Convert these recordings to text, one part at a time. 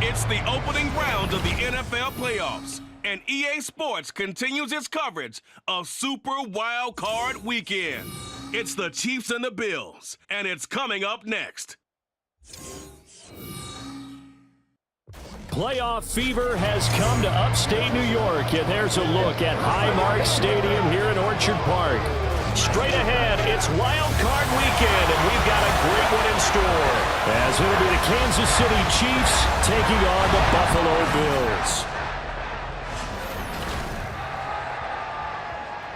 It's the opening round of the NFL playoffs, and EA Sports continues its coverage of Super Wild Card Weekend. It's the Chiefs and the Bills, and it's coming up next. Playoff fever has come to upstate New York, and there's a look at Highmark Stadium here in Orchard Park. Straight ahead, it's Wild Card Weekend, and we've got a great one in store, as it'll be the Kansas City Chiefs taking on the Buffalo Bills.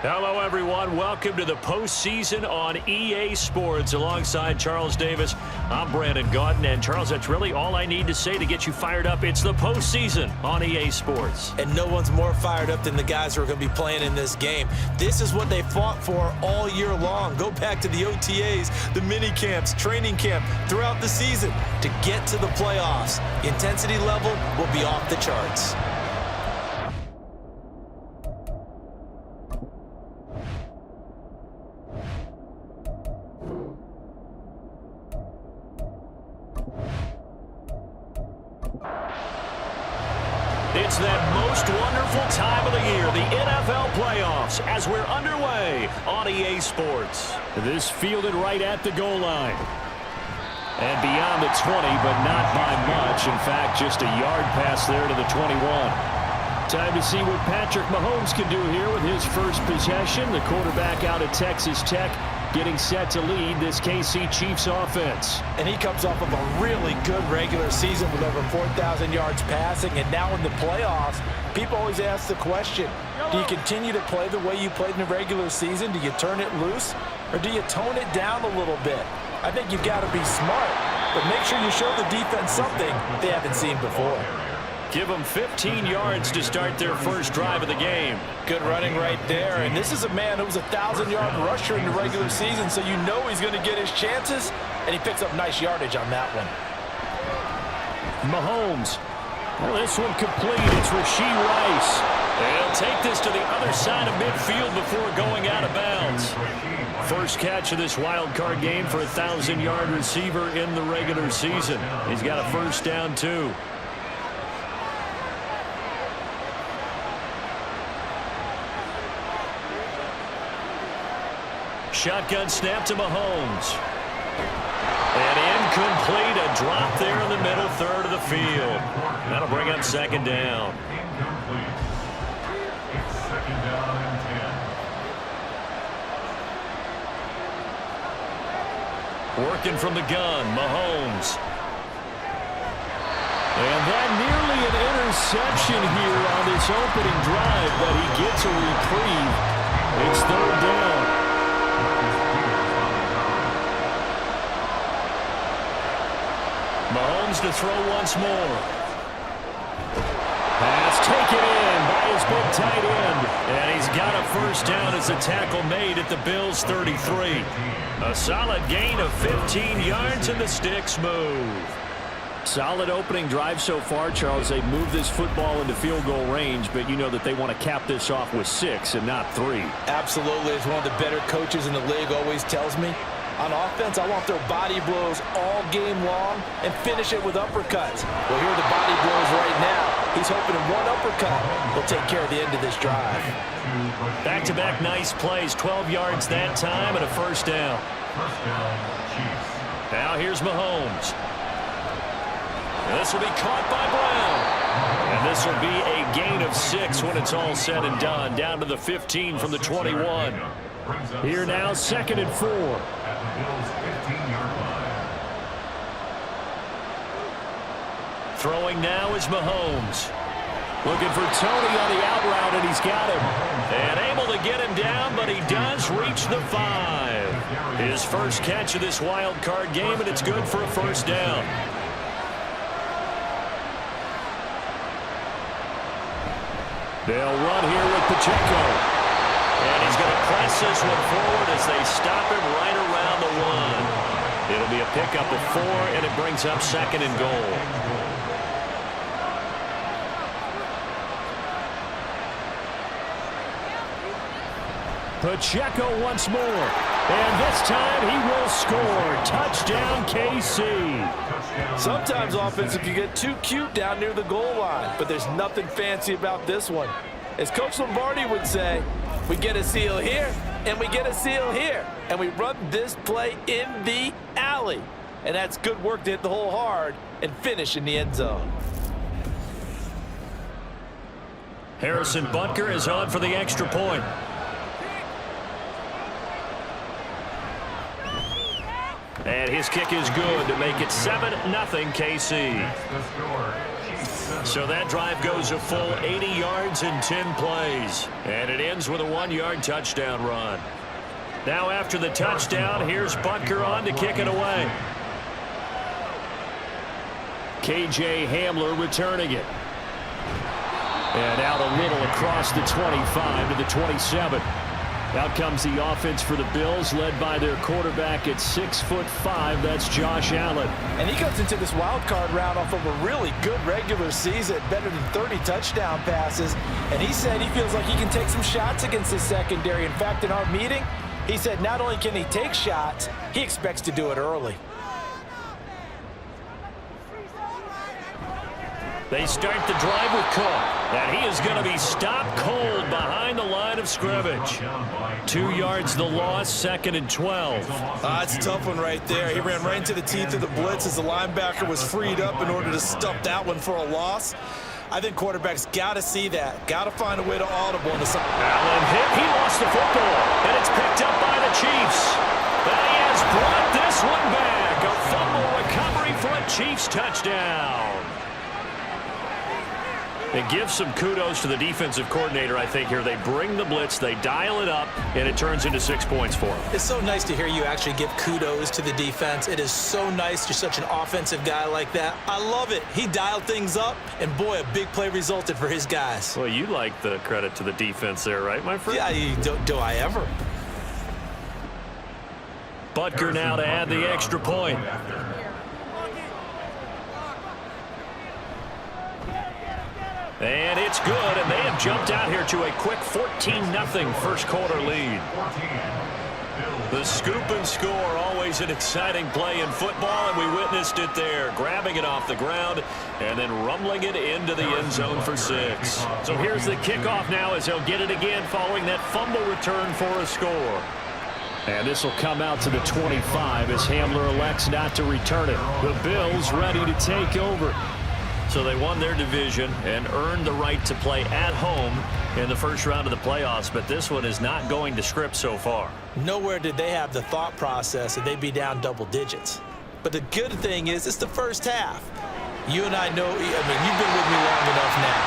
Hello, everyone. Welcome to the postseason on EA Sports. Alongside Charles Davis, I'm Brandon Gaudin. And, Charles, that's really all I need to say to get you fired up. It's the postseason on EA Sports. And no one's more fired up than the guys who are going to be playing in this game. This is what they fought for all year long. Go back to the OTAs, the mini camps, training camp, throughout the season to get to the playoffs. The intensity level will be off the charts. It's that most wonderful time of the year, the NFL playoffs, as we're underway on EA Sports. This fielded right at the goal line. And beyond the 20, but not by much. In fact, just a yard pass there to the 21. Time to see what Patrick Mahomes can do here with his first possession. The quarterback out of Texas Tech, getting set to lead this KC Chiefs offense. And he comes off of a really good regular season with over 4,000 yards passing. And now in the playoffs, people always ask the question, do you continue to play the way you played in the regular season? Do you turn it loose? Or do you tone it down a little bit? I think you've got to be smart, but make sure you show the defense something they haven't seen before. Give them 15 yards to start their first drive of the game. Good running right there. And this is a man who was a 1,000-yard rusher in the regular season, so you know he's going to get his chances, and he picks up nice yardage on that one. Mahomes. Well, this one complete. It's Rashee Rice. They'll take this to the other side of midfield before going out of bounds. First catch of this wild card game for a 1,000-yard receiver in the regular season. He's got a first down, too. Shotgun snap to Mahomes. And incomplete, a drop there in the middle third of the field. That'll bring up second down. Working from the gun, Mahomes. And that nearly an interception here on this opening drive, but he gets a reprieve. It's third down. Mahomes to throw once more. Pass taken in by his big tight end. And he's got a first down as a tackle made at the Bills' 33. A solid gain of 15 yards and the sticks move. Solid opening drive so far, Charles. They've moved this football into field goal range, but you know that they want to cap this off with 6 and not 3. Absolutely. As one of the better coaches in the league always tells me, on offense, I want their body blows all game long and finish it with uppercuts. Well, here are the body blows right now. He's hoping in one uppercut will take care of the end of this drive. Back-to-back nice plays, 12 yards that time and a first down. Now here's Mahomes. And this will be caught by Brown. And this will be a gain of 6 when it's all said and done, down to the 15 from the 21. Here now, 2nd and 4. Throwing now is Mahomes. Looking for Tony on the out route, and he's got him. And able to get him down, but he does reach the 5. His first catch of this wild card game, and it's good for a first down. They'll run here with Pacheco. And he's going to press this one forward as they stop him right around the 1. It'll be a pickup of 4, and it brings up 2nd and goal. Pacheco once more. And this time he will score. Touchdown, KC. Sometimes offense can get too cute down near the goal line, but there's nothing fancy about this one. As Coach Lombardi would say, we get a seal here, and we get a seal here, and we run this play in the alley. And that's good work to hit the hole hard and finish in the end zone. Harrison Butker is on for the extra point. And his kick is good to make it 7-0 KC. So that drive goes a full 80 yards in 10 plays. And it ends with a 1-yard touchdown run. Now after the touchdown, here's Butker on to kick it away. KJ Hamler returning it. And out a little across the 25 to the 27. Out comes the offense for the Bills, led by their quarterback at 6'5". That's Josh Allen. And he comes into this wild card round off of a really good regular season, better than 30 touchdown passes. And he said he feels like he can take some shots against the secondary. In fact, in our meeting, he said not only can he take shots, he expects to do it early. They start the drive with Cook. And he is going to be stopped cold behind the line of scrimmage. 2 yards the loss, 2nd and 12. It's a tough one right there. He ran right into the teeth of the blitz as the linebacker was freed up in order to stuff that one for a loss. I think quarterbacks got to see that. Got to find a way to audible. Allen hit. He lost the football. And it's picked up by the Chiefs. And he has brought this one back. A fumble recovery for a Chiefs touchdown. It gives some kudos to the defensive coordinator, I think, here. They bring the blitz, they dial it up, and it turns into 6 points for them. It's so nice to hear you actually give kudos to the defense. It is so nice. You're such an offensive guy like that. I love it. He dialed things up, and boy, a big play resulted for his guys. Well, you like the credit to the defense there, right, my friend? Yeah, do I ever? Butker now to add the extra point. And it's good, and they have jumped out here to a quick 14-0 first quarter lead. The scoop and score, always an exciting play in football, and we witnessed it there, grabbing it off the ground and then rumbling it into the end zone for 6. So here's the kickoff now as they'll get it again following that fumble return for a score. And this will come out to the 25 as Hamler elects not to return it. The Bills ready to take over. So they won their division and earned the right to play at home in the first round of the playoffs, but this one is not going to script so far. Nowhere did they have the thought process that they'd be down double digits. But the good thing is it's the first half. You and I know, I mean, you've been with me long enough now.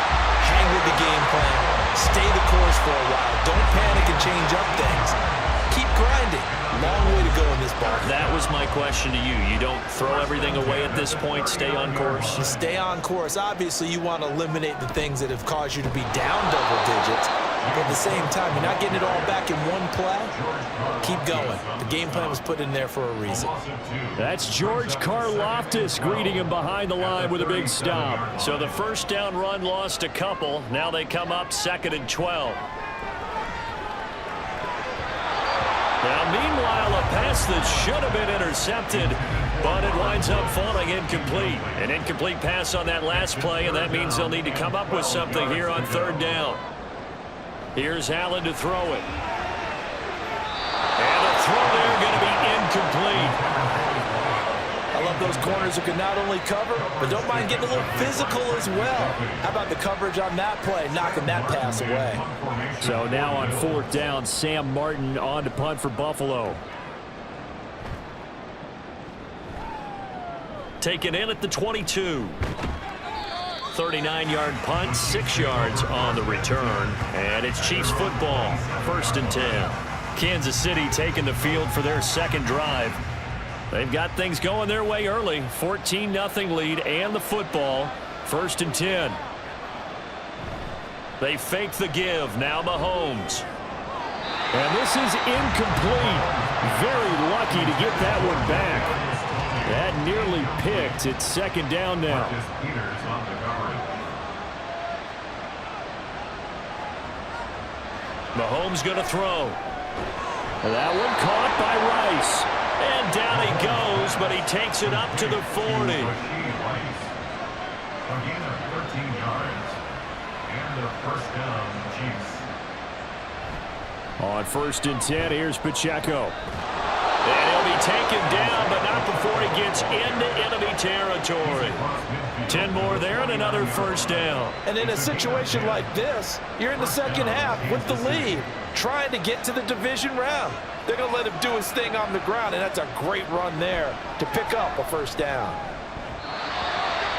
Hang with the game plan. Stay the course for a while. Don't panic and change up things. Keep grinding. Long way to go in this ball. That was my question to you. You don't throw everything away at this point. Stay on course. Stay on course. Obviously, you want to eliminate the things that have caused you to be down double digits. But at the same time, you're not getting it all back in one play. Keep going. The game plan was put in there for a reason. That's George Karlaftis greeting him behind the line with a big stop. So the first down run lost a couple. Now they come up 2nd and 12. Now, meanwhile, a pass that should have been intercepted, but it winds up falling incomplete. An incomplete pass on that last play, and that means they'll need to come up with something here on 3rd down. Here's Allen to throw it. And the throw there going to be incomplete. I love those corners who can not only cover, but don't mind getting a little physical as well. How about the coverage on that play, knocking that pass away? So now on 4th down, Sam Martin on to punt for Buffalo. Taken in at the 22. 39-yard punt, 6 yards on the return. And it's Chiefs football, 1st and 10. Kansas City taking the field for their second drive. They've got things going their way early. 14-0 lead and the football. 1st and 10. They fake the give. Now Mahomes. And this is incomplete. Very lucky to get that one back. That nearly picked. It's 2nd down now. Mahomes going to throw. That one caught by Rice. And down he goes, but he takes it up to the 40. Again at 13 yards. And a first down, Chiefs. On 1st and 10, here's Pacheco. And he'll be taken down, but not before he gets into enemy territory. 10 more there and another first down. And in a situation like this, you're in the second half with the lead, trying to get to the division round. They're going to let him do his thing on the ground, and that's a great run there to pick up a first down.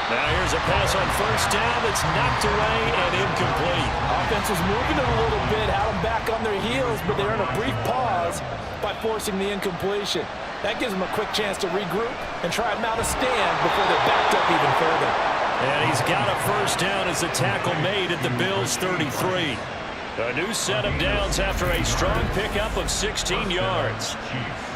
Now here's a pass on first down that's knocked away and incomplete. Offense was moving it a little bit, had them back on their heels, but they're in a brief pause by forcing the incompletion. That gives them a quick chance to regroup and try and mount a stand before they're backed up even further. And he's got a first down as the tackle made at the Bills' 33. A new set of downs after a strong pickup of 16 yards.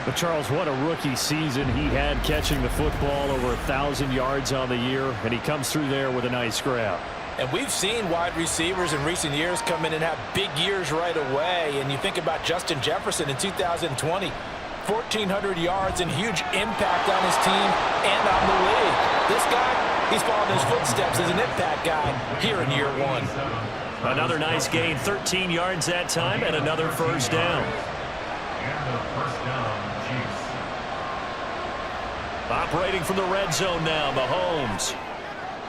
But Charles, what a rookie season he had, catching the football over 1,000 yards on the year, and he comes through there with a nice grab. And we've seen wide receivers in recent years come in and have big years right away. And you think about Justin Jefferson in 2020, 1,400 yards and huge impact on his team and on the league. This guy, he's following his footsteps as an impact guy here in year one. Another nice gain, 13 yards that time, and another first down. And a first down, Chiefs. Operating from the red zone now, Mahomes.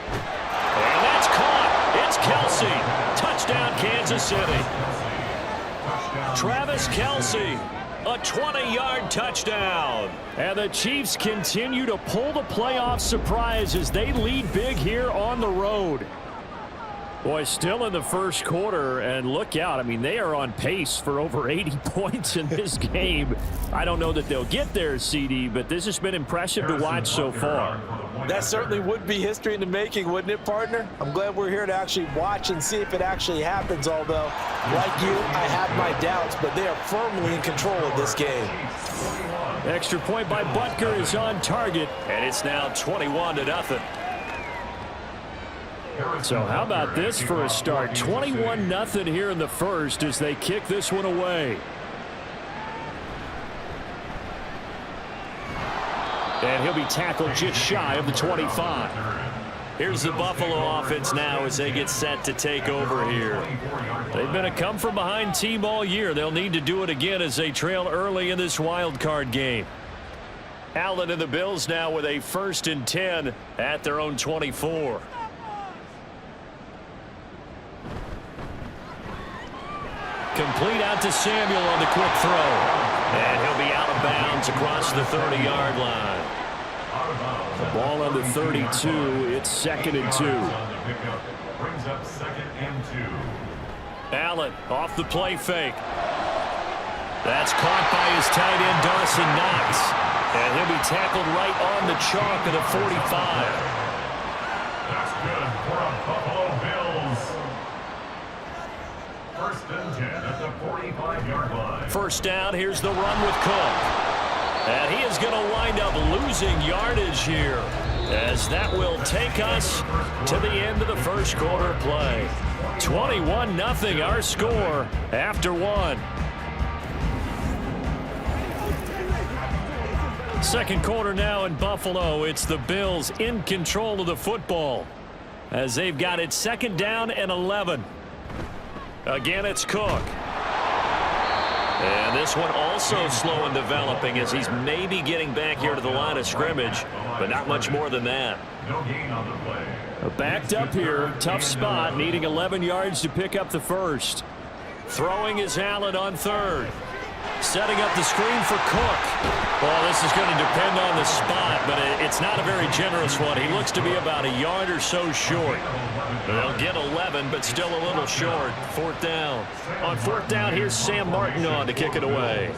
And that's caught. It's Kelce. Touchdown, Kansas City. Travis Kelce, a 20-yard touchdown. And the Chiefs continue to pull the playoff surprise as they lead big here on the road. Boy, still in the first quarter, and look out. I mean, they are on pace for over 80 points in this game. I don't know that they'll get there, CD, but this has been impressive to watch so far. That certainly would be history in the making, wouldn't it, partner? I'm glad we're here to actually watch and see if it actually happens, although, like you, I have my doubts, but they are firmly in control of this game. Extra point by Butker is on target, and it's now 21-0. So how about this for a start? 21-0 here in the first as they kick this one away. And he'll be tackled just shy of the 25. Here's the Buffalo offense now as they get set to take over here. They've been a come-from-behind team all year. They'll need to do it again as they trail early in this wild card game. Allen and the Bills now with a 1st and 10 at their own 24. Complete out to Samuel on the quick throw. And he'll be out of bounds across the 30-yard line. The ball on the 32. It's 2nd and 2. Brings up 2nd and 2. Allen off the play fake. That's caught by his tight end, Dawson Knox. And he'll be tackled right on the chalk of the 45. That's good for a Buffalo Bills. 1st and 10 at the 45-yard line. First down, here's the run with Cook. And he is going to wind up losing yardage here, as that will take us to the end of the first quarter play. 21-0 our score after one. Second quarter now in Buffalo. It's the Bills in control of the football as they've got it 2nd down and 11. Again, it's Cook. And this one also slow in developing as he's maybe getting back here to the line of scrimmage, but not much more than that. No gain on the play. Backed up here, tough spot, needing 11 yards to pick up the first. Throwing is Allen on 3rd. Setting up the screen for Cook. Well, this is going to depend on the spot, but it's not a very generous one. He looks to be about a yard or so short. They'll get 11, but still a little short. 4th down. On 4th down, here's Sam Martin on to kick it away.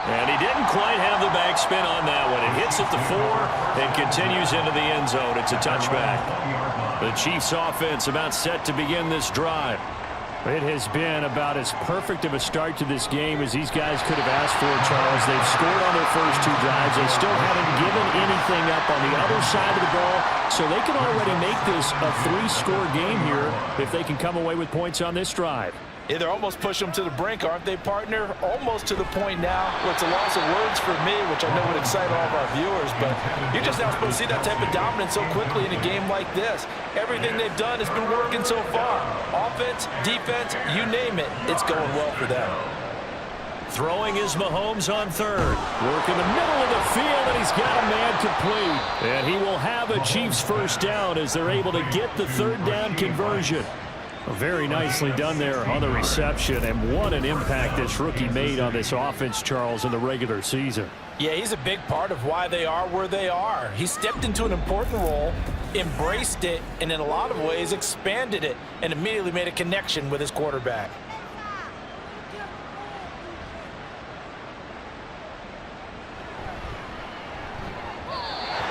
And he didn't quite have the backspin on that one. It hits at the 4 and continues into the end zone. It's a touchback. The Chiefs offense about set to begin this drive. It has been about as perfect of a start to this game as these guys could have asked for, Charles. They've scored on their first 2 drives. They still haven't given anything up on the other side of the ball. so they can already make this a 3-score game here if they can come away with points on this drive. Yeah, they're almost pushing them to the brink, aren't they, partner? Almost to the point now where it's a loss of words for me, which I know would excite all of our viewers, but you're just not supposed to see that type of dominance so quickly in a game like this. Everything they've done has been working so far. Offense, defense, you name it, it's going well for them. Throwing is Mahomes on third. Work in the middle of the field, and he's got a man complete. And he will have a Chiefs first down as they're able to get the third down conversion. Very nicely done there on the reception, and what an impact this rookie made on this offense, Charles, in the regular season. Yeah, he's a big part of why they are where they are. He stepped into an important role, embraced it, and in a lot of ways expanded it, and immediately made a connection with his quarterback.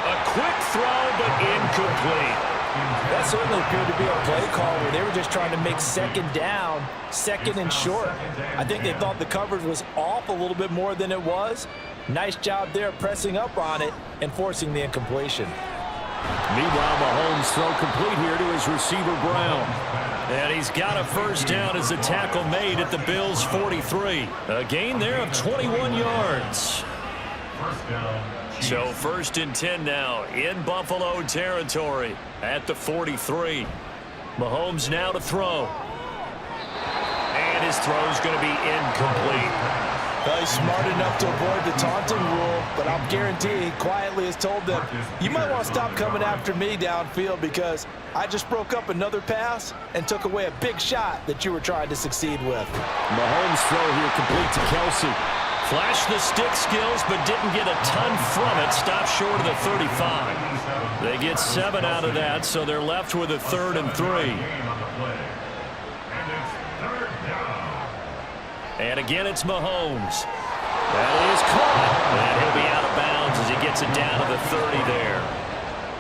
A quick throw, but incomplete. That certainly appeared to be a play call where they were just trying to make second down, second and short. I think they thought the coverage was off a little bit more than it was. Nice job there pressing up on it and forcing the incompletion. Meanwhile, Mahomes throw complete here to his receiver, Brown. And he's got a first down as the tackle made at the Bills' 43. A gain there of 21 yards. First down. So 1st and 10 now in Buffalo territory at the 43. Mahomes now to throw. And his throw's going to be incomplete. Well, he's smart enough to avoid the taunting rule, but I'll guarantee he quietly has told them, you might want to stop coming after me downfield because I just broke up another pass and took away a big shot that you were trying to succeed with. Mahomes throw here complete to Kelsey. Flashed the stick skills, but didn't get a ton from it. Stopped short of the 35. They get 7 out of that, so they're left with a 3rd and 3. And again, it's Mahomes. That is caught. And he'll be out of bounds as he gets it down to the 30 there.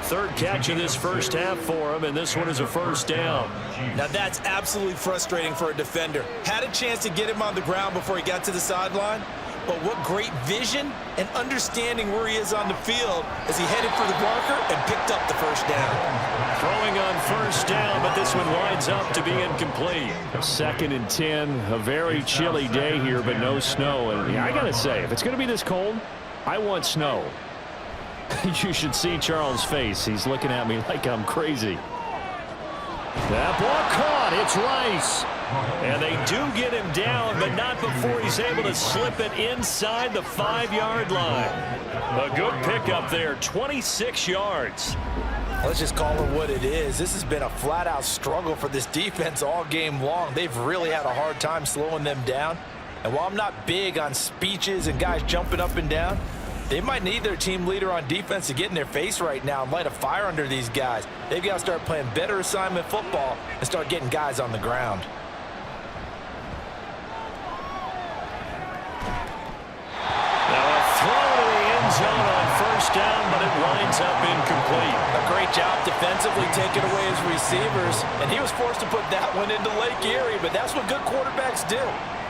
3rd catch of this first half for him, and this one is a first down. Now that's absolutely frustrating for a defender. Had a chance to get him on the ground before he got to the sideline, but what great vision and understanding where he is on the field as he headed for the marker and picked up the first down. Throwing on first down, but this one winds up to be incomplete. 2nd and 10, a very chilly day here, but no snow. And yeah, I got to say, if it's going to be this cold, I want snow. You should see Charles' face. He's looking at me like I'm crazy. That ball caught. It's Rice. And they do get him down, but not before he's able to slip it inside the 5-yard line. A good pickup there, 26 yards. Let's just call it what it is. This has been a flat-out struggle for this defense all game long. They've really had a hard time slowing them down. And while I'm not big on speeches and guys jumping up and down, they might need their team leader on defense to get in their face right now and light a fire under these guys. They've got to start playing better assignment football and start getting guys on the ground. Zone on first down, but it winds up incomplete. A great job defensively taking away his receivers, and he was forced to put that one into Lake Erie, but that's what good quarterbacks do.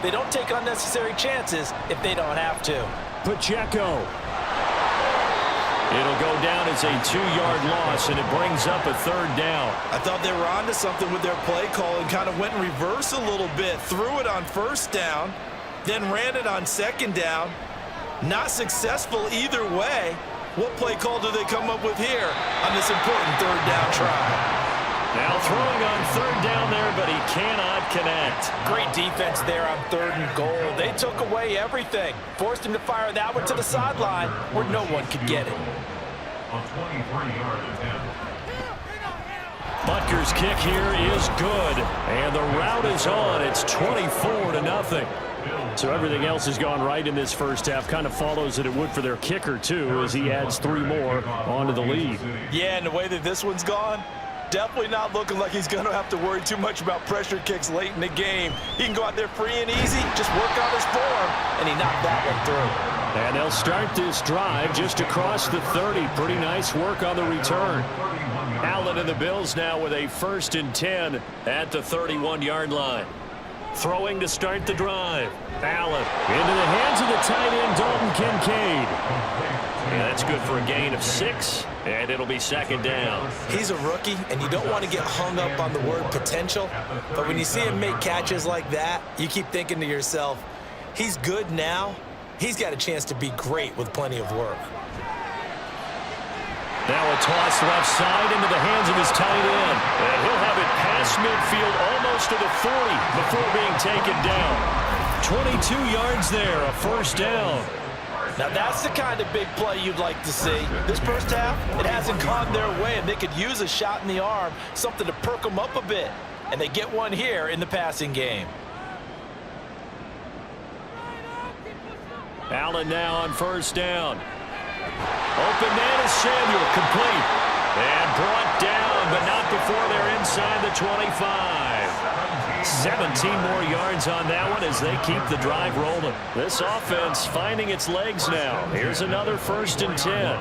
They don't take unnecessary chances if they don't have to. Pacheco. It'll go down as a 2-yard loss, and it brings up a 3rd down. I thought they were onto something with their play call and kind of went in reverse a little bit. Threw it on first down, then ran it on 2nd down. Not successful either way. What play call do they come up with here on this important 3rd down try? Now throwing on 3rd down there, but he cannot connect. Great defense there on 3rd and goal. They took away everything. Forced him to fire that one to the sideline where no one could get it. A 23-yard attempt. Butker's kick here is good. And the route is on. It's 24-0. So everything else has gone right in this first half. Kind of follows that it would for their kicker, too, as he adds 3 more onto the lead. Yeah, and the way that this one's gone, definitely not looking like he's going to have to worry too much about pressure kicks late in the game. He can go out there free and easy, just work on his form, and he knocked that one through. And they'll start this drive just across the 30. Pretty nice work on the return. Allen and the Bills now with a 1st and 10 at the 31-yard line. Throwing to start the drive. Allen into the hands of the tight end, Dalton Kincaid. And that's good for a gain of 6, and it'll be second down. He's a rookie, and you don't want to get hung up on the word potential, but when you see him make catches like that, you keep thinking to yourself, he's good now. He's got a chance to be great with plenty of work. Now a toss left side into the hands of his tight end. And he'll have it past midfield almost to the 40 before being taken down. 22 yards there, a first down. Now that's the kind of big play you'd like to see. This first half, it hasn't gone their way, and they could use a shot in the arm, something to perk them up a bit. And they get one here in the passing game. Allen now on first down. Open man is Samuel, complete. And brought down, but not before they're inside the 25. 17 more yards on that one as they keep the drive rolling. This offense finding its legs now. Here's another 1st and 10.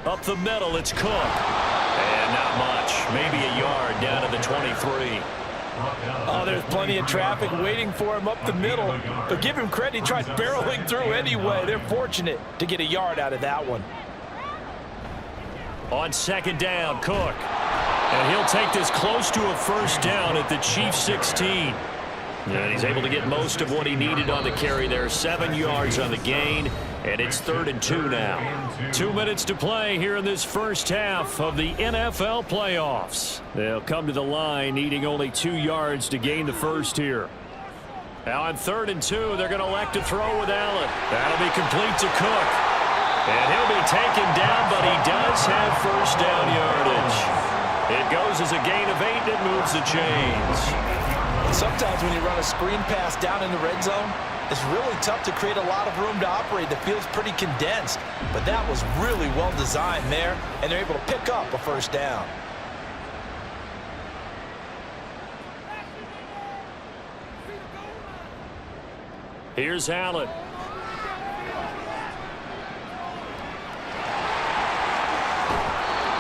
Up the middle, it's Cook. And not much, maybe a yard down to the 23. Oh, there's plenty of traffic waiting for him up the middle. But give him credit, he tried barreling through anyway. They're fortunate to get a yard out of that one. On second down, Cook. And he'll take this close to a first down at the Chiefs' 16. And he's able to get most of what he needed on the carry there. 7 yards on the gain. And it's 3rd and 2 now. 2 minutes to play here in this first half of the NFL playoffs. They'll come to the line needing only 2 yards to gain the first here. Now on 3rd and 2, they're going to elect to throw with Allen. That'll be complete to Cook. And he'll be taken down, but he does have first down yardage. It goes as a gain of 8 that moves the chains. Sometimes when you run a screen pass down in the red zone, it's really tough to create a lot of room to operate. The field's pretty condensed, but that was really well designed there, and they're able to pick up a first down. Here's Allen.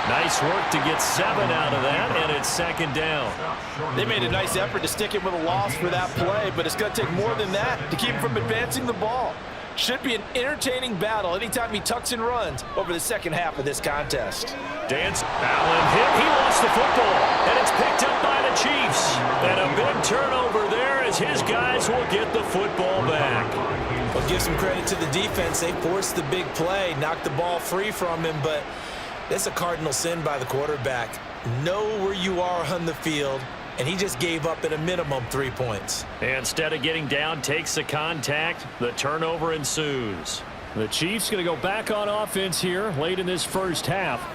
Nice work to get 7 out of that, and it's second down. They made a nice effort to stick him with a loss for that play, but it's going to take more than that to keep him from advancing the ball. Should be an entertaining battle anytime he tucks and runs over the second half of this contest. Dance. Allen hit. He lost the football, and it's picked up by the Chiefs. And a big turnover there as his guys will get the football back. Well, give some credit to the defense. They forced the big play, knocked the ball free from him, but that's a cardinal sin by the quarterback. Know where you are on the field, and he just gave up at a minimum 3 points. Instead of getting down, takes the contact. The turnover ensues. The Chiefs going to go back on offense here late in this first half.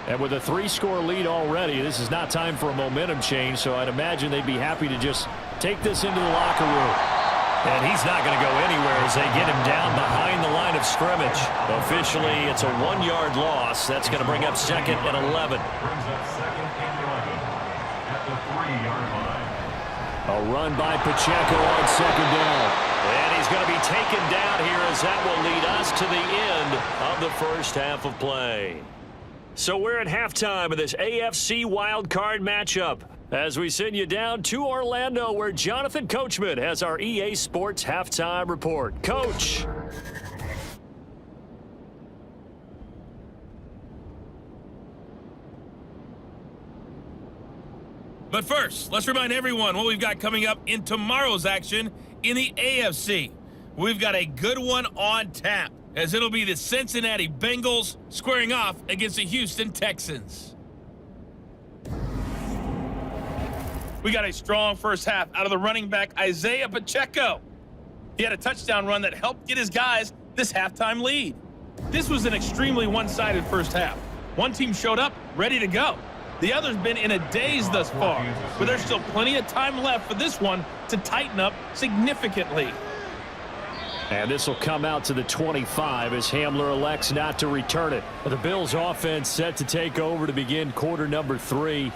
And with a 3-score lead already, this is not time for a momentum change, so I'd imagine they'd be happy to just take this into the locker room. And he's not going to go anywhere as they get him down behind the line of scrimmage. Officially, it's a 1-yard loss. That's going to bring up 2nd and 11. Brings up 2nd and 11 at the 3-yard line. A run by Pacheco on second down. And he's going to be taken down here as that will lead us to the end of the first half of play. So we're at halftime of this AFC wildcard matchup as we send you down to Orlando where Jonathan Coachman has our EA Sports halftime report. Coach. But first, let's remind everyone what we've got coming up in tomorrow's action in the AFC. We've got a good one on tap, as it'll be the Cincinnati Bengals squaring off against the Houston Texans. We got a strong first half out of the running back Isaiah Pacheco. He had a touchdown run that helped get his guys this halftime lead. This was an extremely one-sided first half. One team showed up ready to go. The other's been in a daze thus far, but there's still plenty of time left for this one to tighten up significantly. And this will come out to the 25 as Hamler elects not to return it. The Bills offense set to take over to begin quarter number 3.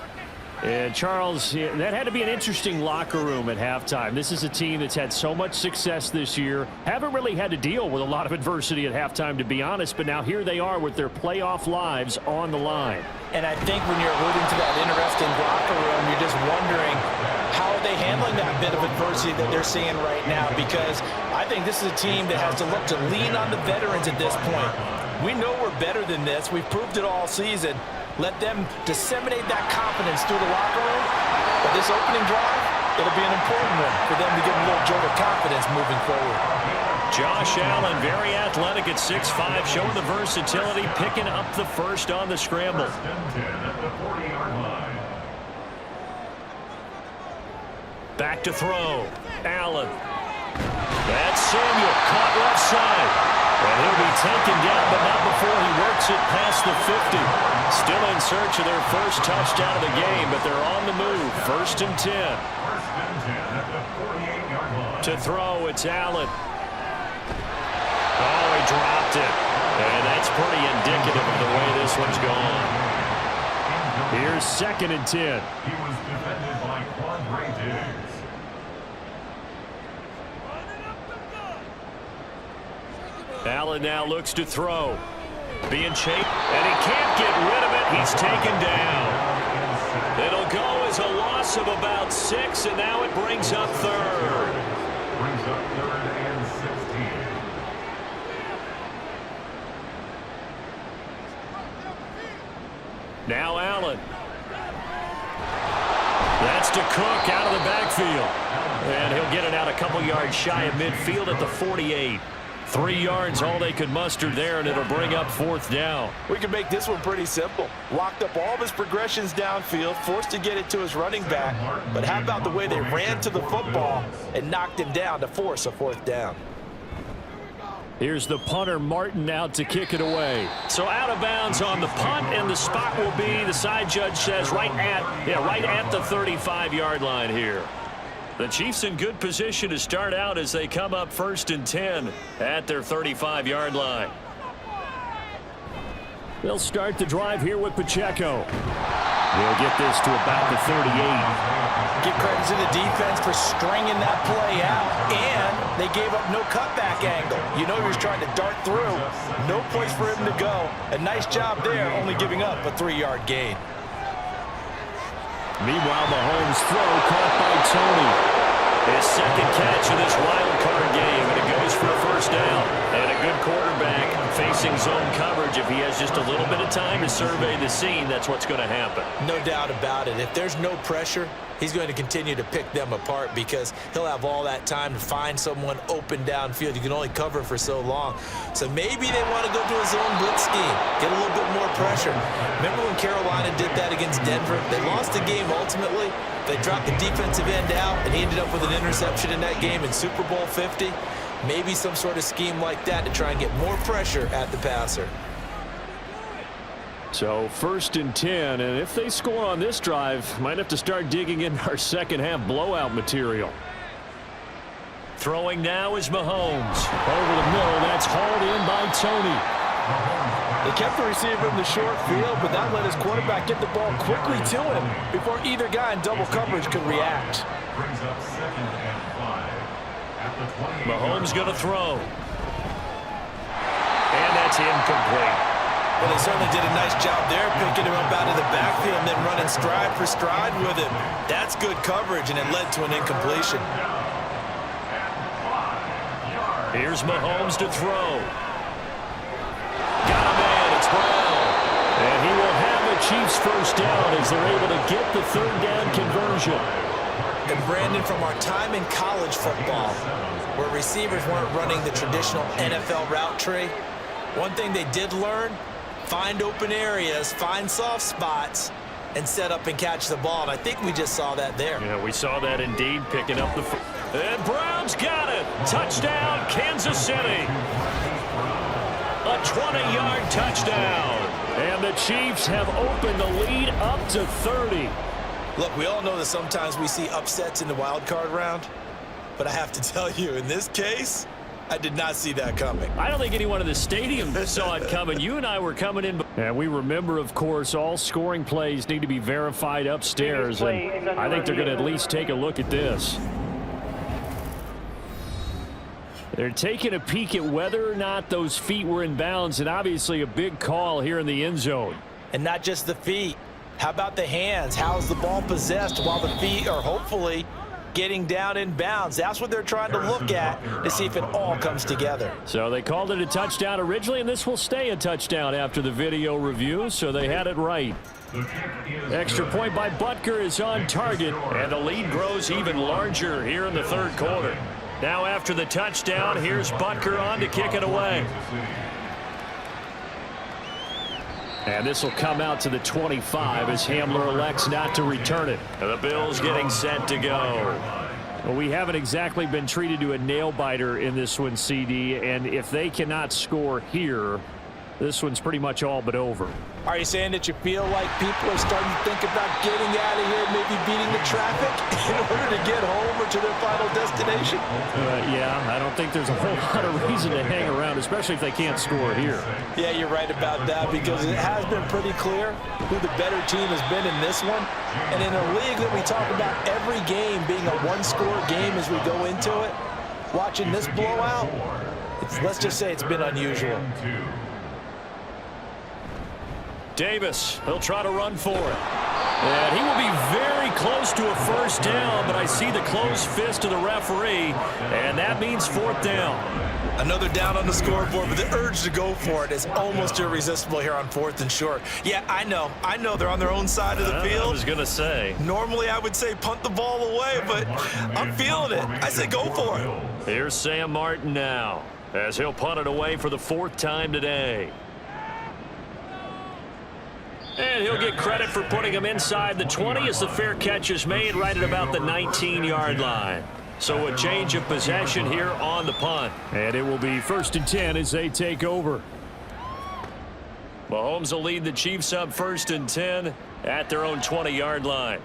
And Charles, that had to be an interesting locker room at halftime. This is a team that's had so much success this year. Haven't really had to deal with a lot of adversity at halftime, to be honest. But now here they are with their playoff lives on the line. And I think when you're alluding to that interesting locker room, you're just wondering how are they handling that bit of adversity that they're seeing right now? Because I think this is a team that has to look to lean on the veterans at this point. We know we're better than this. We've proved it all season. Let them disseminate that confidence through the locker room. But this opening drive, it'll be an important one for them to get a little jolt of confidence moving forward. Josh Allen, very athletic at 6'5", showing the versatility, picking up the first on the scramble. First and 10 at the 40-yard line. Back to throw. Allen. That's Samuel, caught left side. And he'll be taken down, but not before he works it past the 50. Still in search of their first touchdown of the game, but they're on the move. First and 10. First and 10 at the 48-yard line. To throw, it's Allen. Oh, he dropped it. And that's pretty indicative of the way this one's gone. Here's second and 10. He was defended by Quandre Diggs. Allen now looks to throw. Being chased, and he can't get rid of it. He's taken down. It'll go as a loss of about 6, and now it brings up third. Brings up third and 16. Now Allen. That's to Cook out of the backfield. And he'll get it out a couple yards shy of midfield at the 48. 3 yards all they could muster there, and it'll bring up fourth down. We can make this one pretty simple. Locked up all of his progressions downfield, forced to get it to his running back. But how about the way they ran to the football and knocked him down to force a fourth down? Here's the punter, Martin, out to kick it away. So out of bounds on the punt, and the spot will be, the side judge says, right at the 35-yard line here. The Chiefs in good position to start out as they come up first and 10 at their 35-yard line. They'll start the drive here with Pacheco. He'll get this to about the 38. Give credit to the defense for stringing that play out, and they gave up no cutback angle. You know he was trying to dart through. No place for him to go. A nice job there, only giving up a 3-yard gain. Meanwhile, Mahomes' throw caught by Tony. His second catch of this wild card game, and it goes for a first down. And a good quarterback facing zone coverage. If he has just a little bit of time to survey the scene, that's what's going to happen. No doubt about it. If there's no pressure, he's going to continue to pick them apart because he'll have all that time to find someone open downfield. You can only cover for so long. So maybe they want to go to a zone blitz scheme, get a little bit more pressure. Remember when Carolina did that against Denver? They lost the game ultimately. They dropped the defensive end out, and he ended up with an interception in that game in Super Bowl 50. Maybe some sort of scheme like that to try and get more pressure at the passer. So first and 10, and if they score on this drive, might have to start digging in our second half blowout material. Throwing now is Mahomes. Over the middle, that's hauled in by Tony. They kept the receiver in the short field, but that let his quarterback get the ball quickly to him before either guy in double coverage could react. Brings up second and 5 at the 28. Mahomes going to throw. And that's incomplete. Well, they certainly did a nice job there, picking him up out of the backfield and then running stride for stride with him. That's good coverage, and it led to an incompletion. Here's Mahomes to throw. Got a man, it's Brown. And he will have the Chiefs first down as they're able to get the third down conversion. And Brandon, from our time in college football, where receivers weren't running the traditional NFL route tree, one thing they did learn, find open areas, find soft spots, and set up and catch the ball. And I think we just saw that there. Yeah, we saw that indeed, picking up the... And Brown's got it. Touchdown, Kansas City. A 20-yard touchdown. And the Chiefs have opened the lead up to 30. Look, we all know that sometimes we see upsets in the wild card round. But I have to tell you, in this case, I did not see that coming. I don't think anyone in the stadium saw it coming. You and I were coming in. And we remember, of course, all scoring plays need to be verified upstairs. And I think they're going to at least take a look at this. They're taking a peek at whether or not those feet were in bounds, and obviously a big call here in the end zone. And not just the feet. How about the hands? How's the ball possessed while the feet are hopefully getting down in bounds? That's what they're trying to look at to see if it all comes together. So they called it a touchdown originally, and this will stay a touchdown after the video review, so they had it right. Extra point by Butker is on target, and the lead grows even larger here in the third quarter. Now after the touchdown, here's Butker on to kick it away. And this will come out to the 25 as Hamler elects not to return it. The Bills getting set to go. Well, we haven't exactly been treated to a nail-biter in this one, CD, and if they cannot score here, this one's pretty much all but over. Are you saying that you feel like people are starting to think about getting out of here, maybe beating the traffic in order to get home or to their final destination? Yeah, I don't think there's a whole lot of reason to hang around, especially if they can't score here. Yeah, you're right about that, because it has been pretty clear who the better team has been in this one. And in a league that we talk about every game being a one-score game as we go into it, watching this blowout, let's just say it's been unusual. Davis, he'll try to run for it. And he will be very close to a first down, but I see the closed fist of the referee, and that means fourth down. Another down on the scoreboard, but the urge to go for it is almost irresistible here on 4th and short. Yeah, I know they're on their own side of the field. I was going to say. Normally I would say punt the ball away, but I'm feeling it. I say go for it. Here's Sam Martin now, as he'll punt it away for the 4th time today. And he'll get credit for putting him inside the 20 as the fair catch is made right at about the 19-yard line. So a change of possession here on the punt. And it will be 1st and 10 as they take over. Mahomes will lead the Chiefs up 1st and 10 at their own 20-yard line.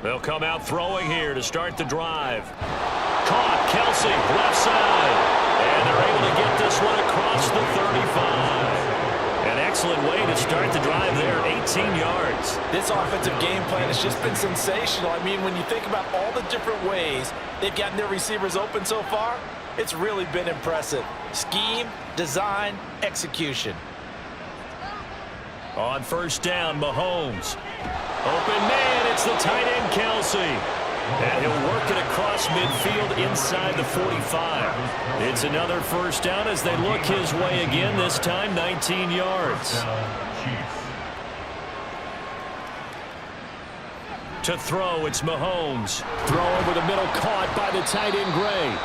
They'll come out throwing here to start the drive. Caught, Kelsey, left side. And they're able to get this one across the 35. An excellent way to start the drive there, 18 yards. This offensive game plan has just been sensational. I mean, when you think about all the different ways they've gotten their receivers open so far, it's really been impressive. Scheme, design, execution. On 1st down, Mahomes. Open man, it's the tight end, Kelsey. And he'll work it across midfield inside the 45. It's another 1st down as they look his way again, this time 19 yards. To throw, it's Mahomes. Throw over the middle, caught by the tight end, Gray.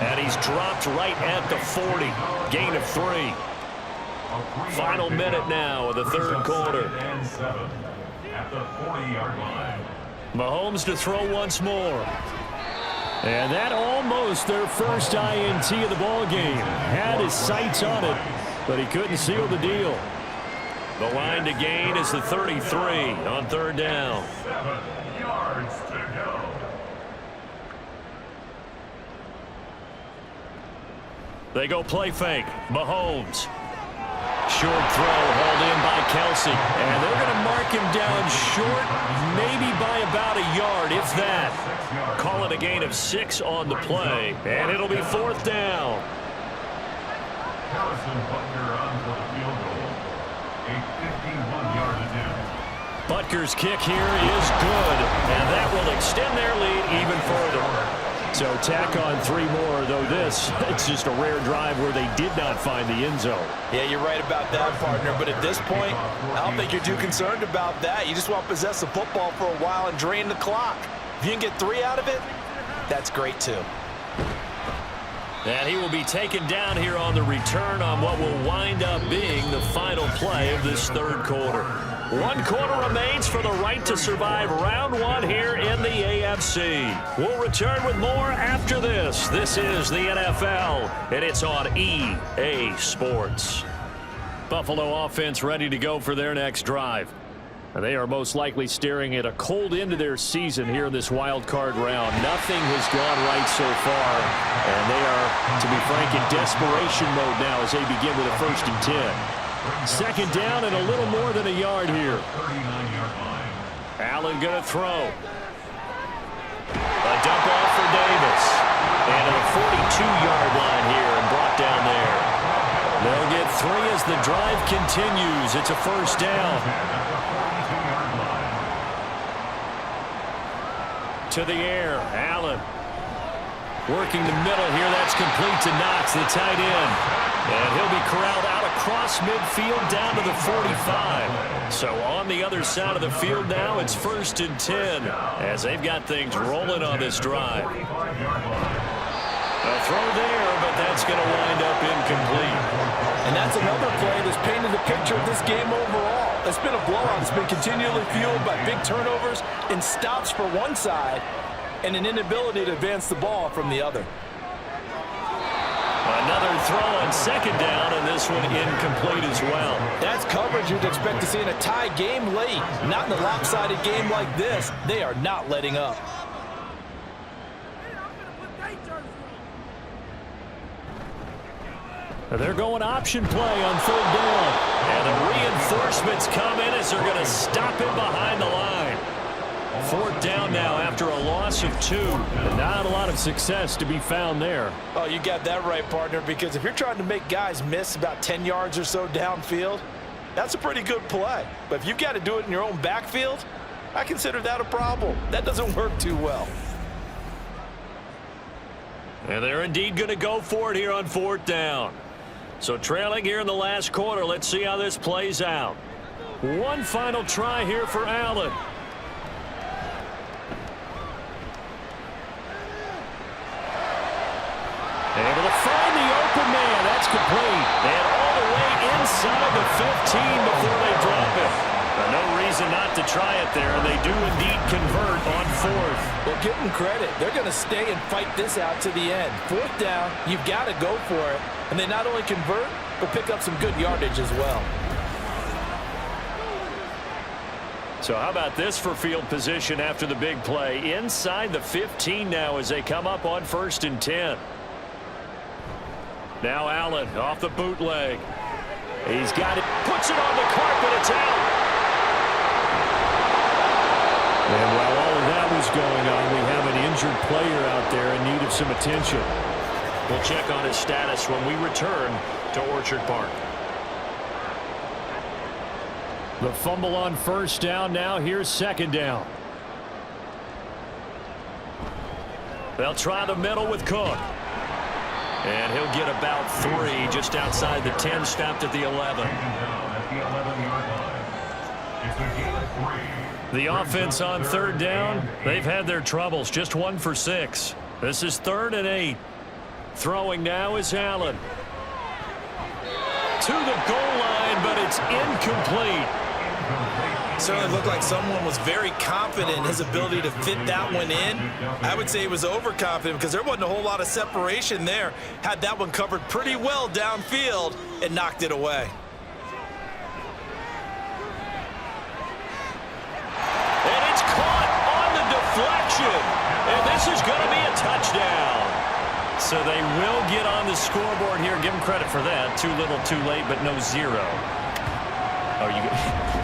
And he's dropped right at the 40. Gain of 3. Final minute now of the third quarter. At the 40-yard line. Mahomes to throw once more. And that almost their first INT of the ball game. Had his sights on it, but he couldn't seal the deal. The line to gain is the 33 on 3rd down. 7 yards to go. They go play fake. Mahomes. Short throw hauled in by Kelsey. And they're going to mark him down short, maybe by about a yard, if that. Call it a gain of 6 on the play. And it'll be 4th down. Harrison Butker on for the field goal. A 51-yard attempt. Butker's kick here is good. And that will extend their lead even further. So tack on 3 more, though this, it's just a rare drive where they did not find the end zone. Yeah, you're right about that, partner. But at this point, I don't think you're too concerned about that. You just want to possess the football for a while and drain the clock. If you can get 3 out of it, that's great too. And he will be taken down here on the return on what will wind up being the final play of this third quarter. 1 quarter remains for the right to survive round 1 here in the AFC. We'll return with more after this. This is the NFL, and it's on EA Sports. Buffalo offense ready to go for their next drive. They are most likely staring at a cold end to their season here in this wild card round. Nothing has gone right so far, and they are, to be frank, in desperation mode now as they begin with a 1st and 10. 2nd down and a little more than a yard here. 39-yard line. Allen going to throw. A dump off for Davis. And a 42-yard line here and brought down there. the drive continues. It's a first down. To the air, Allen. Working the middle here. That's complete to Knox, the tight end. And he'll be corralled out across midfield down to the 45. So on the other side of the field now, it's 1st and 10 as they've got things rolling on this drive. A throw there, but that's going to wind up incomplete. And that's another play that's painted the picture of this game overall. It's been a blowout. It's been continually fueled by big turnovers and stops for one side and an inability to advance the ball from the other. Another throw on 2nd down, and this one incomplete as well. That's coverage you'd expect to see in a tie game late. Not in a lopsided game like this. They are not letting up. They're going option play on 3rd down. And the reinforcements come in as they're going to stop him behind the line. 4th down now after a loss of 2. Not a lot of success to be found there. Oh, you got that right, partner, because if you're trying to make guys miss about 10 yards or so downfield, that's a pretty good play. But if you've got to do it in your own backfield, I consider that a problem. That doesn't work too well. And they're indeed going to go for it here on 4th down. So trailing here in the last quarter, let's see how this plays out. One final try here for Allen. Able to find the open man. That's complete. And all the way inside the 15 before they drop it. No reason not to try it there, and they do indeed convert on 4th. Well, give them credit. They're going to stay and fight this out to the end. 4th down, you've got to go for it. And they not only convert, but pick up some good yardage as well. So how about this for field position after the big play? Inside the 15 now as they come up on 1st and 10. Now Allen off the bootleg. He's got it, puts it on the carpet, it's out. And while all of that was going on, we have an injured player out there in need of some attention. We'll check on his status when we return to Orchard Park. The fumble on 1st down now. Here's 2nd down. They'll try the middle with Cook. And he'll get about 3 just outside the 10, stopped at the 11. The offense on 3rd down, they've had their troubles. Just 1 for 6. This is 3rd and 8. Throwing now is Allen. To the goal line, but it's incomplete. Certainly looked like someone was very confident in his ability to fit that one in. I would say he was overconfident because there wasn't a whole lot of separation there. Had that one covered pretty well downfield and knocked it away. And it's caught on the deflection. And this is going to be a touchdown. So they will get on the scoreboard here. Give them credit for that. Too little, too late, but no 0. Oh,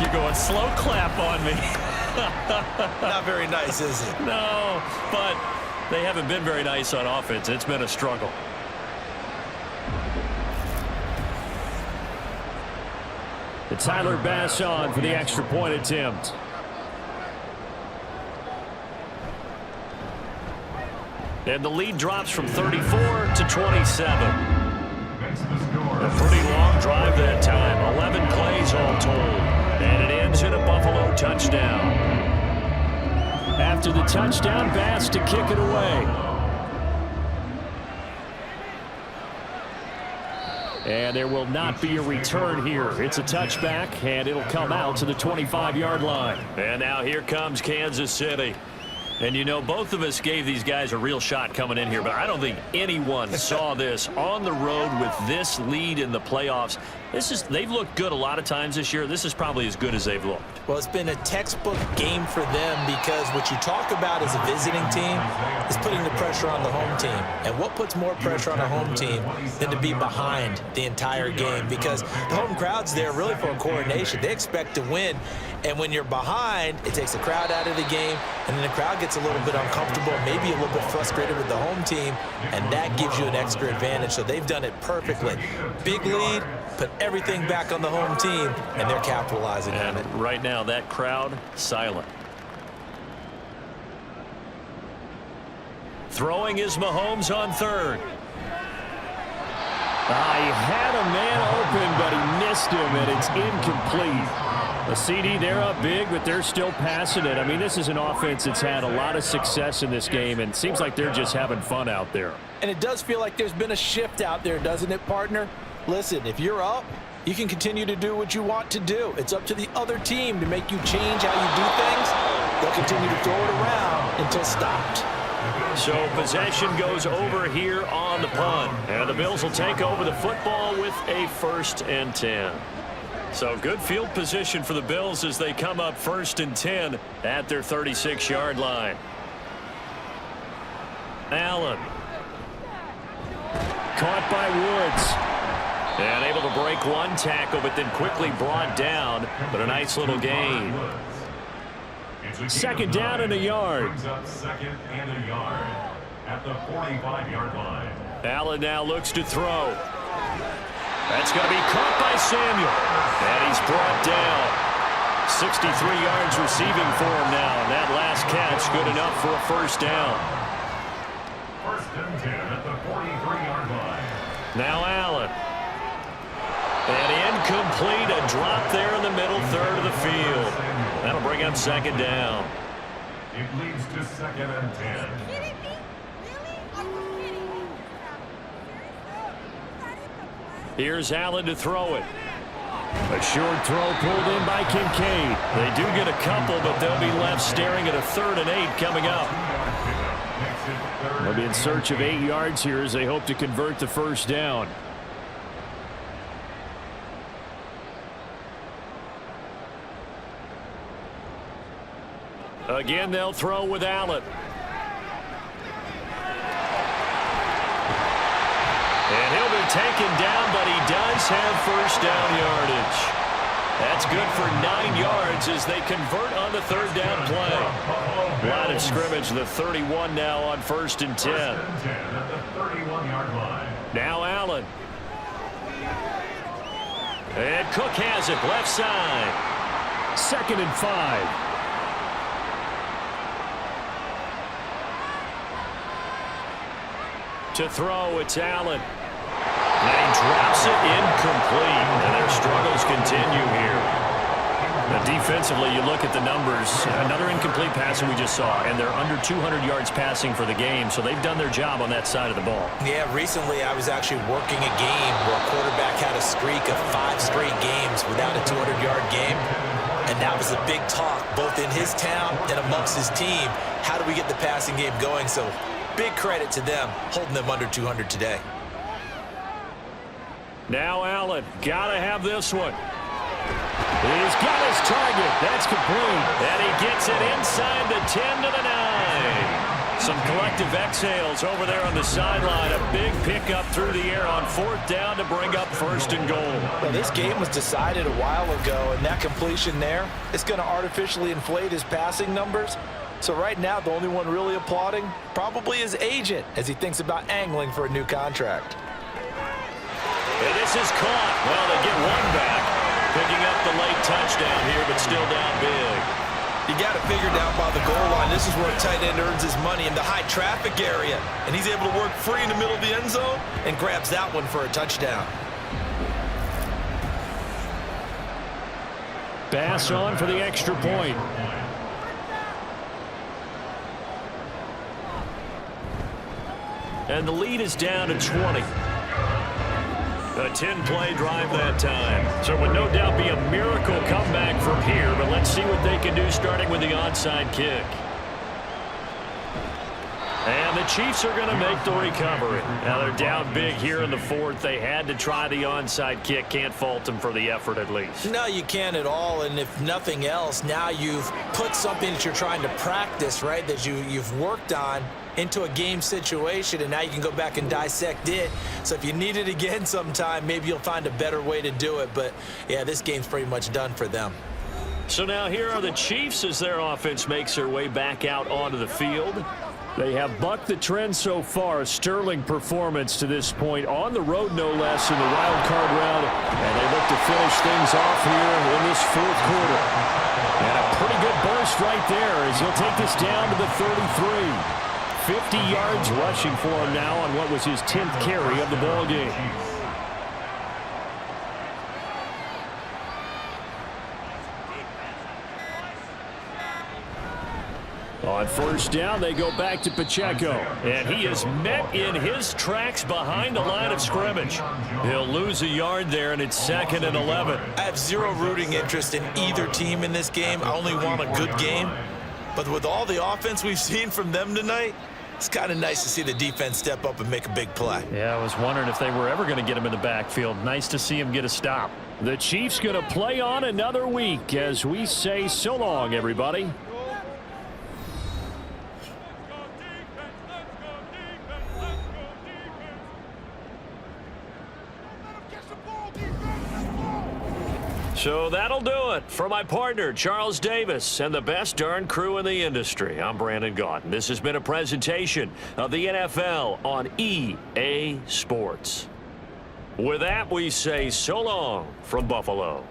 you're going slow clap on me. Not very nice, is it? No, but they haven't been very nice on offense. It's been a struggle. It's Tyler Bass on for the extra point attempt. And the lead drops from 34 to 27. A pretty long drive that time. 11 plays all told. And it ends in a Buffalo touchdown. After the touchdown, Bass to kick it away. And there will not be a return here. It's a touchback, and it'll come out to the 25-yard line. And now here comes Kansas City. And, you know, both of us gave these guys a real shot coming in here, but I don't think anyone saw this on the road with this lead in the playoffs. They've looked good a lot of times this year. This is probably as good as they've looked. Well, it's been a textbook game for them because what you talk about as a visiting team is putting the pressure on the home team. And what puts more pressure on a home team than to be behind the entire game? Because the home crowd's there really for a coronation. They expect to win. And when you're behind, it takes the crowd out of the game, and then the crowd gets gets a little bit uncomfortable, maybe a little bit frustrated with the home team, and that gives you an extra advantage. So they've done it perfectly. Big lead, put everything back on the home team, and they're capitalizing on it. Right now, that crowd, silent. Throwing is Mahomes on third. He had a man open, but he missed him, and it's incomplete. The CD, they're up big, but they're still passing it. I mean, this is an offense that's had a lot of success in this game, and it seems like they're just having fun out there. And it does feel like there's been a shift out there, doesn't it, partner? Listen, if you're up, you can continue to do what you want to do. It's up to the other team to make you change how you do things. They'll continue to throw it around until stopped. So possession goes over here on the punt. And the Bills will take over the football with a 1st and 10. So good field position for the Bills as they come up 1st and 10 at their 36-yard line. Allen. Caught by Woods. And able to break one tackle, but then quickly brought down. But a nice little gain. 2nd down and a yard. Second and a yard at the 45-yard line. Allen now looks to throw. That's going to be caught by Samuel. And he's brought down. 63 yards receiving for him now. And that last catch good enough for a 1st down. 1st and 10 at the 43-yard line. Now Allen. And incomplete. A drop there in the middle third of the field. That'll bring up 2nd down. It leads to 2nd and 10. Here's Allen to throw it. A short throw pulled in by Kincaid. They do get a couple, but they'll be left staring at a 3rd and 8 coming up. They'll be in search of 8 yards here as they hope to convert the 1st down. Again, they'll throw with Allen. And he'll be taken down, but he does have 1st down yardage. That's good for 9 yards as they convert on the 3rd down play. Line of scrimmage, the 31 now on 1st and 10. At the 31-yard line. Now Allen. And Cook has it, left side. 2nd and 5. To throw, it's Allen. And he drops it incomplete. And their struggles continue here. Now defensively, you look at the numbers. Another incomplete passing we just saw. And they're under 200 yards passing for the game. So they've done their job on that side of the ball. Yeah, recently I was actually working a game where a quarterback had a streak of 5 straight games without a 200-yard game. And that was a big talk, both in his town and amongst his team. How do we get the passing game going? So big credit to them, holding them under 200 today. Now Allen, gotta have this one. He's got his target. That's complete. And he gets it inside the 10 to the 9. Some collective exhales over there on the sideline. A big pickup through the air on 4th down to bring up 1st and goal. Well, this game was decided a while ago, and that completion there is going to artificially inflate his passing numbers. So right now, the only one really applauding probably his agent as he thinks about angling for a new contract. And this is caught. Well, they get one back. Picking up the late touchdown here, but still down big. You got to figure down by the goal line. This is where a tight end earns his money, in the high traffic area. And he's able to work free in the middle of the end zone and grabs that one for a touchdown. Bass on for the extra point. And the lead is down to 20. A 10-play drive that time. So it would no doubt be a miracle comeback from here, but let's see what they can do starting with the onside kick. And the Chiefs are going to make the recovery. Now they're down big here in the 4th. They had to try the onside kick. Can't fault them for the effort at least. No, you can't at all. And if nothing else, now you've put something that you're trying to practice, right, that you've worked on into a game situation, and now you can go back and dissect it. So if you need it again sometime, maybe you'll find a better way to do it. But, yeah, this game's pretty much done for them. So now here are the Chiefs as their offense makes their way back out onto the field. They have bucked the trend so far. A sterling performance to this point on the road, no less, in the wild card round. And they look to finish things off here in this fourth quarter. And a pretty good burst right there as he'll take this down to the 33. 50 yards rushing for him now on what was his 10th carry of the ball game. On first down, they go back to Pacheco. And he is met in his tracks behind the line of scrimmage. He'll lose a yard there, and it's 2nd and 11. I have zero rooting interest in either team in this game. I only want a good game. But with all the offense we've seen from them tonight, it's kind of nice to see the defense step up and make a big play. Yeah, I was wondering if they were ever going to get him in the backfield. Nice to see him get a stop. The Chiefs going to play on another week as we say so long, everybody. So that'll do it for my partner, Charles Davis, and the best darn crew in the industry. I'm Brandon Gaudin. This has been a presentation of the NFL on EA Sports. With that, we say so long from Buffalo.